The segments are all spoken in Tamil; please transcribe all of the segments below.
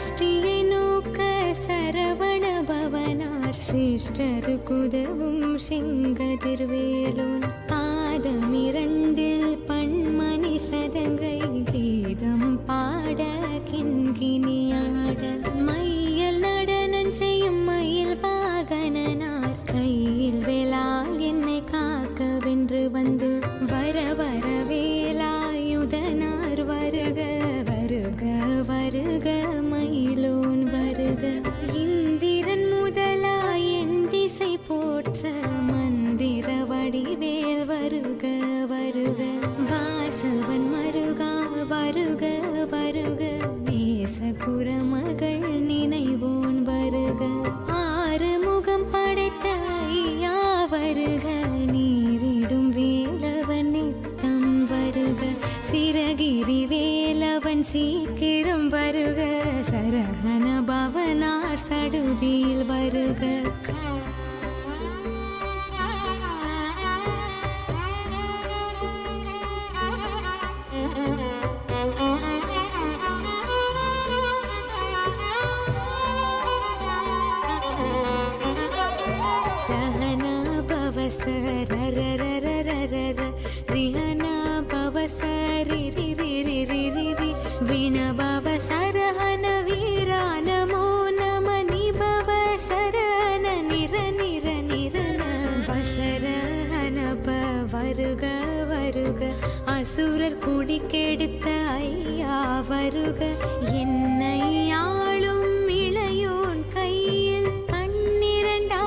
சிருஷ்டியை நோக்க சரவண பவனார் சிஷ்டருக்குதவும் செங்கதிர்வேலோன் பாதமிரண்டில் பன்மணி சதங்கை கீதம் பாட கிண்கிணியாட மையல் நடனம் செய்யும் மயில் வாகனனார் கையில் வேளால் என்னை காக்க வென்று வந்து வர வர வேலாயுதனார் வருக வருக வருக மயிலோன் வருக இந்திரன் முதலாய் என் திசை போற்ற மந்திர வடிவேல் வருக வருக வாசவன் மருகா வருக வருக நேசகுரமகள் நினைவோன் வருக ஆறு முகம் படைத்த ஐயா வருக நீரிடும் வேலவன் நித்தம் வருக சிரகிரி வேலவன் சீக்கிரம் வருக சரஹன பவனார் சடுதியில் வருக ரிஹனா பவசரி ரி ரி ரி ரி ரி ரி விண பவசரஹன வீரா நமோ நம நிபவ சரண நிர நிர நிரன வசரஹன வருக வருக அசுரர் குடிக்கெடுத்த ஐயா வருக என்னை ஆளும் இளையோன் கையில் பன்னிரண்டாயுதம்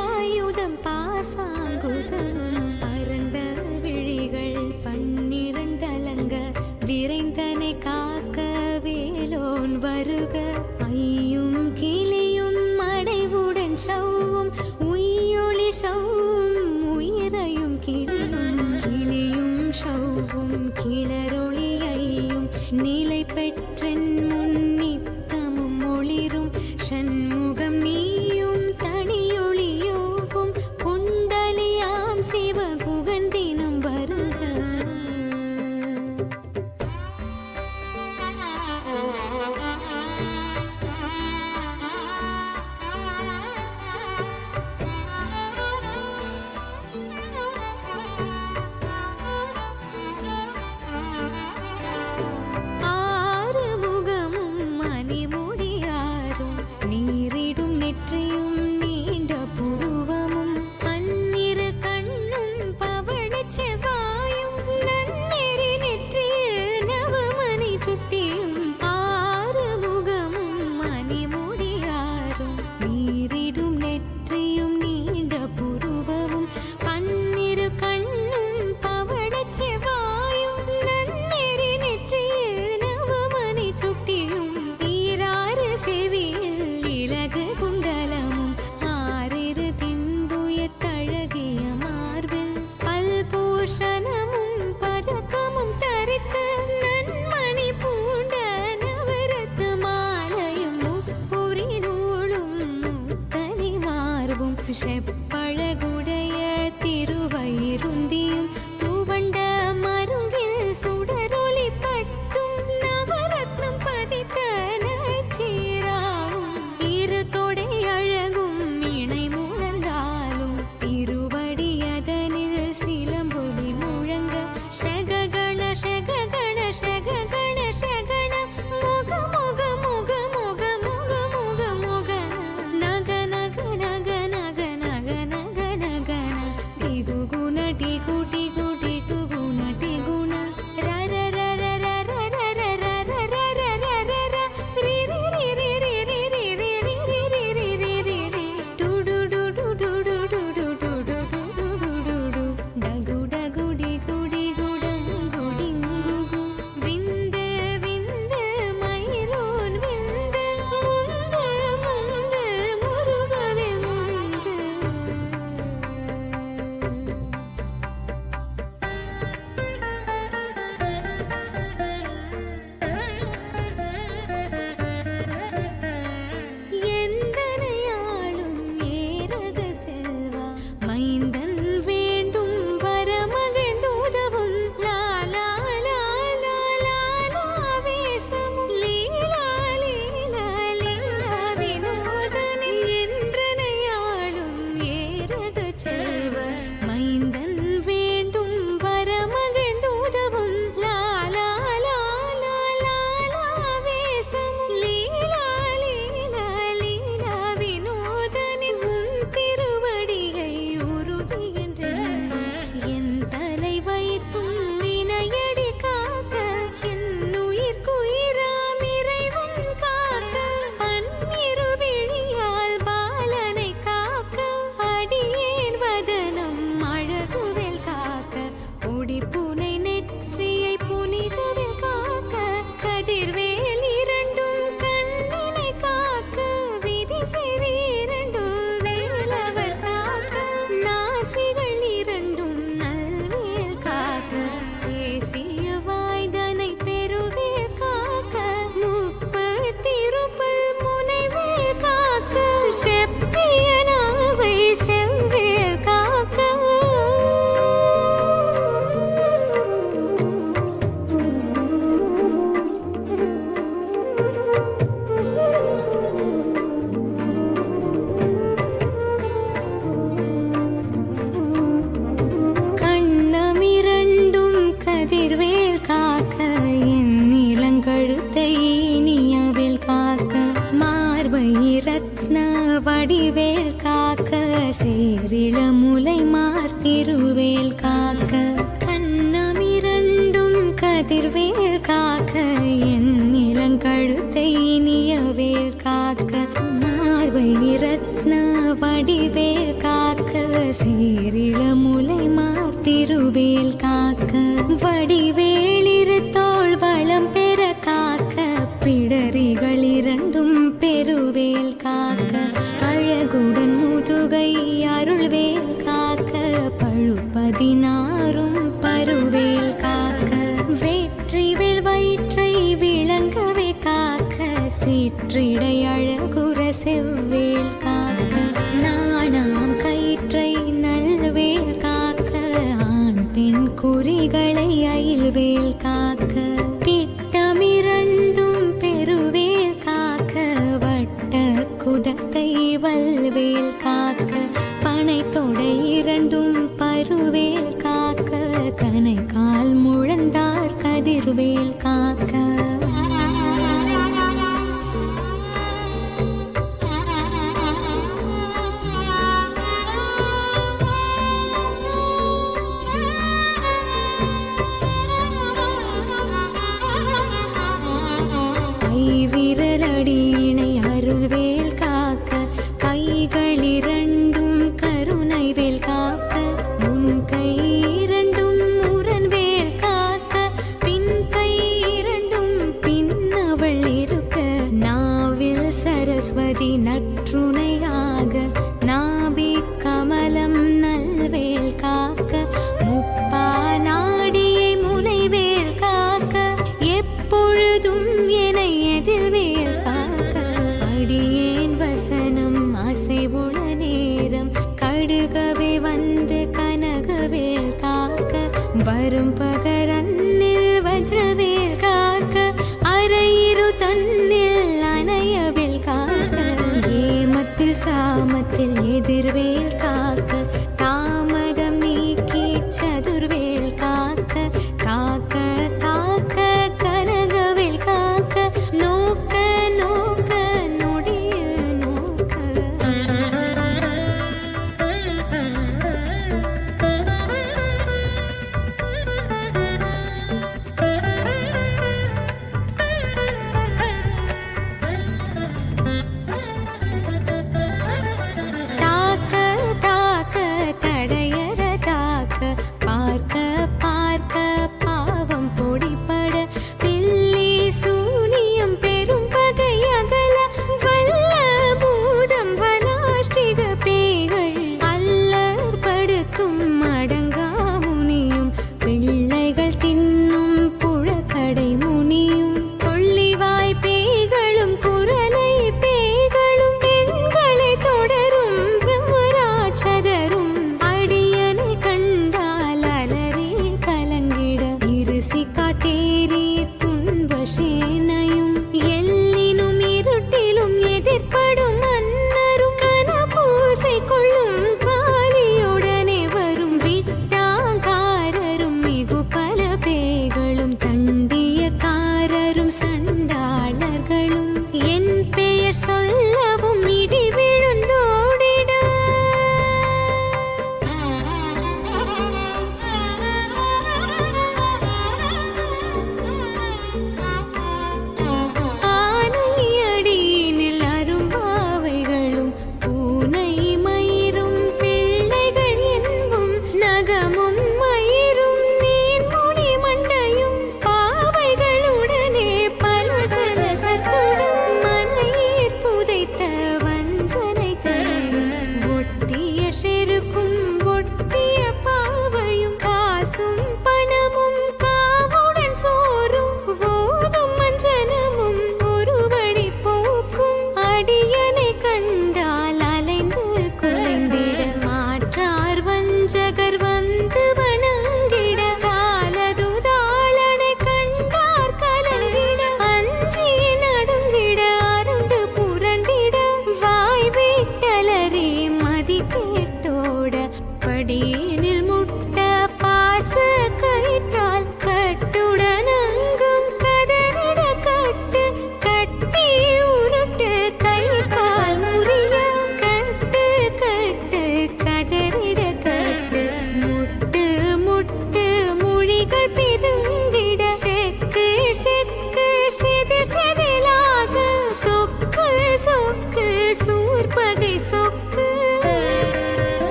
பாசாங்குசமும் பரந்த விழிகள் பன்னிரண்டலங்க விரைந்தனை காக்க வேலோன் வருக ஐயும் கிளியும் அடைவுடன் சவ்வும் உய்யொளி சவ்வும் உயிரையும் கிளியும் சவ்வும் கிளரொளியையும் நிலை பெற்றன் முன்னித்தமும் ஒளிரும் சண்முகம் நீயும் தனியொளியோவும் குண்டலியாம் சிவகுகன் தினம் வருக ஆறு முகமும் கதிர்வேல் காக்க என் இளங்கழுத்தை இனியவேல் காக்க மார்பை ரத்ன வடிவேல் காக்க சேரிள முலை மார்த்திருவேல் காக்க வடிவேலிரு தோள் வளம் பெற காக்க பிடரிகள் இரண்டும் பெருவேல் காக்க அழகுடன் முதுகை அருள்வேல் காக்க பழுப்பதினாரும் பருவேல் காக்க வெற்றிவேல் வயிற்றை விளங்கவே காக்க சிற்றிடை அழகுற செவ்வேல் காக்க நாணாம் கயிற்றை நல்வேல் காக்க ஆண் பெண் குறிகளை அயில்வேல் காக்க பிட்டமிரண்டும் பெருவேல் காக்க வட்ட குதத்தை வல்வேல் காக்க பனை தொடை இரண்டும் பருவேல் காக்க கனை கால் முழந்தார் கதிர்வேல் காக்க விரலடியினை அருள்வேல் காக்க கைகள் இரண்டும் கருணை வேல் காக்க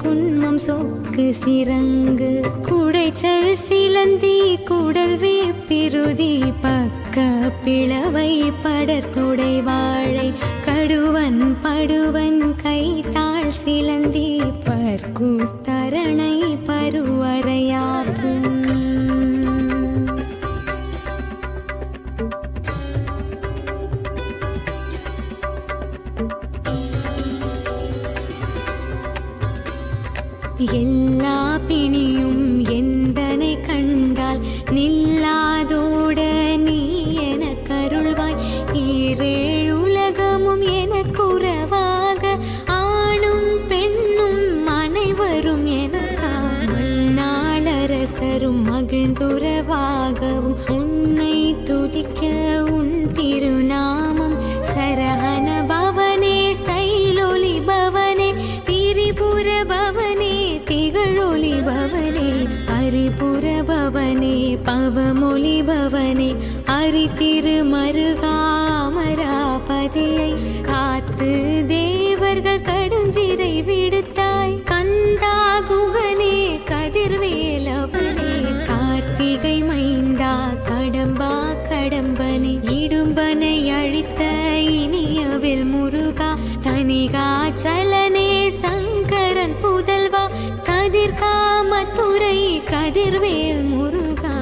குன்மம் சொக்கு சிறங்கு குடைச்சல் சிலந்தி குடல் வேப்பிருதி பக்க பிளவை படர்தொடை வாழை கடுவன் படுவன் கைத்தாள் சிலந்தி பர்க்கு தரணை பருவரையாகும் எல்லா பிணியும் எந்தனை கண்டால் நில்லாதோட நீ என கருள்வாய் ஈரேழுலகமும் எனக்குறவாக ஆணும் பெண்ணும் அனைவரும் எனக்கா மண்ணாளரசரும் மகிழ்ந்துறவாகவும் உன்னை துதிக்க உன் திருநாமம் சரஹண பவனே சைலொலி பவனே திரிபுர பவனே திகழொலி பவனே பரிபுர பவனே பவமொழி பவனே அரி திருமருகாமராபதியை காத்து தேவர்கள் கடுஞ்சிறை விடுத்தாய் கந்தா குகனே கதிர்வேலவனே கார்த்திகை மைந்தா கடம்பா கடம்பனே இடும்பனை அழித்த இனியவில் முருகா தனிகாச்சலனே சங்கரன் புதல்வா கதிர்காமத்துறை கதிர்வேல் முருகா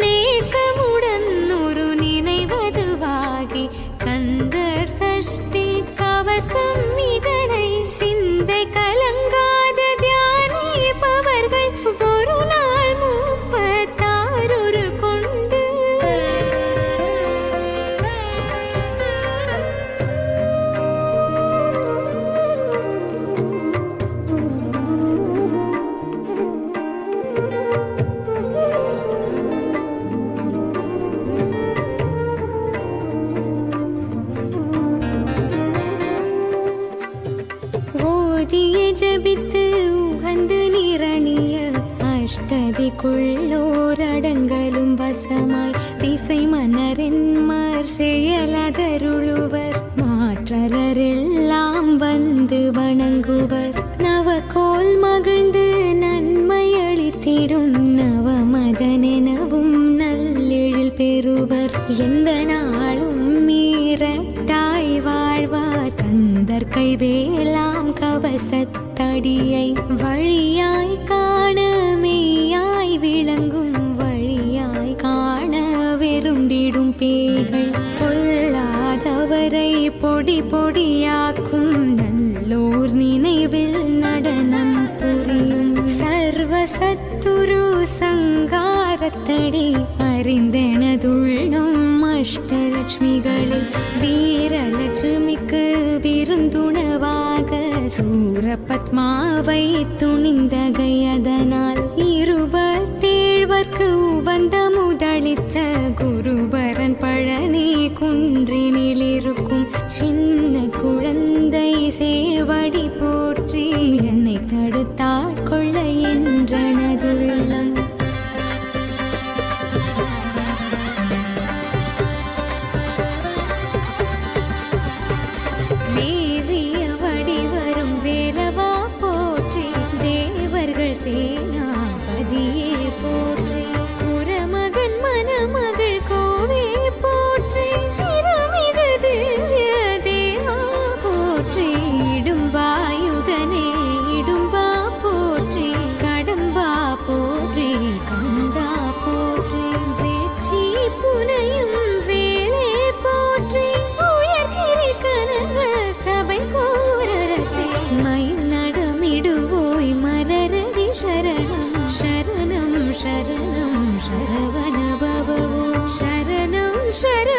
நேச திசைக்குள்ளோர் அடங்கலும் வசமாய் திசை மன்னரின் செயலதருளுவர் மாற்றலரெல்லாம் வந்து வணங்குவர் நவகோல் மகிழ்ந்து நன்மை அளித்திடும் நவமதனெனவும் நல்லெழில் பெறுவர் எந்த நாளும் மீறட்டாய் வாழ்வார் கந்தர் கைவேலாம் கவசத்தடியை வழியாய் காண மெய்யாய் விளங்கும் வழியாய் காண வெருண்டிடும் பேய்கள் பொல்லாதவரை பொடி பொடியாக்கும் நல்லோர் நினைவில் நடனம் புரியும் சர்வசத்துரு சங்காரத்தடி அறிந்தெனதுள்ளும் அஷ்டலட்சுமிகளில் வீரலட்சுமிக்கு விருந்துணவாக சூரபத்மாவை துணிந்தகையதனால் 27 உவந்த முதலித்த குருபரன் பழனி குன்றினில் இருக்கும் சின்ன குழந்தை சேவடி போற்றி என்னை தடுத்தாட்கொள்ள என்றனதுள்ளம் மேவிய வடிவரும் வேலவா போற்றி தேவர்கள் சேனாபதியே போற்றி புறமகன் மணமகள் கோவே போற்றி சிறுமிகு திவ்ய தேவா போற்றி இடும்பாயுதனே இடும்பா போற்றி கடம்பா போற்றி கந்தா போற்றி வெற்றி புனையும் வேளே போற்றி உயர்கிரி கனக சபை கோரரசே மயில் நடமிடுவோய் மலரடி சரணம் சரணம் சரணம் சரவண பவோ சரணம் சரணம்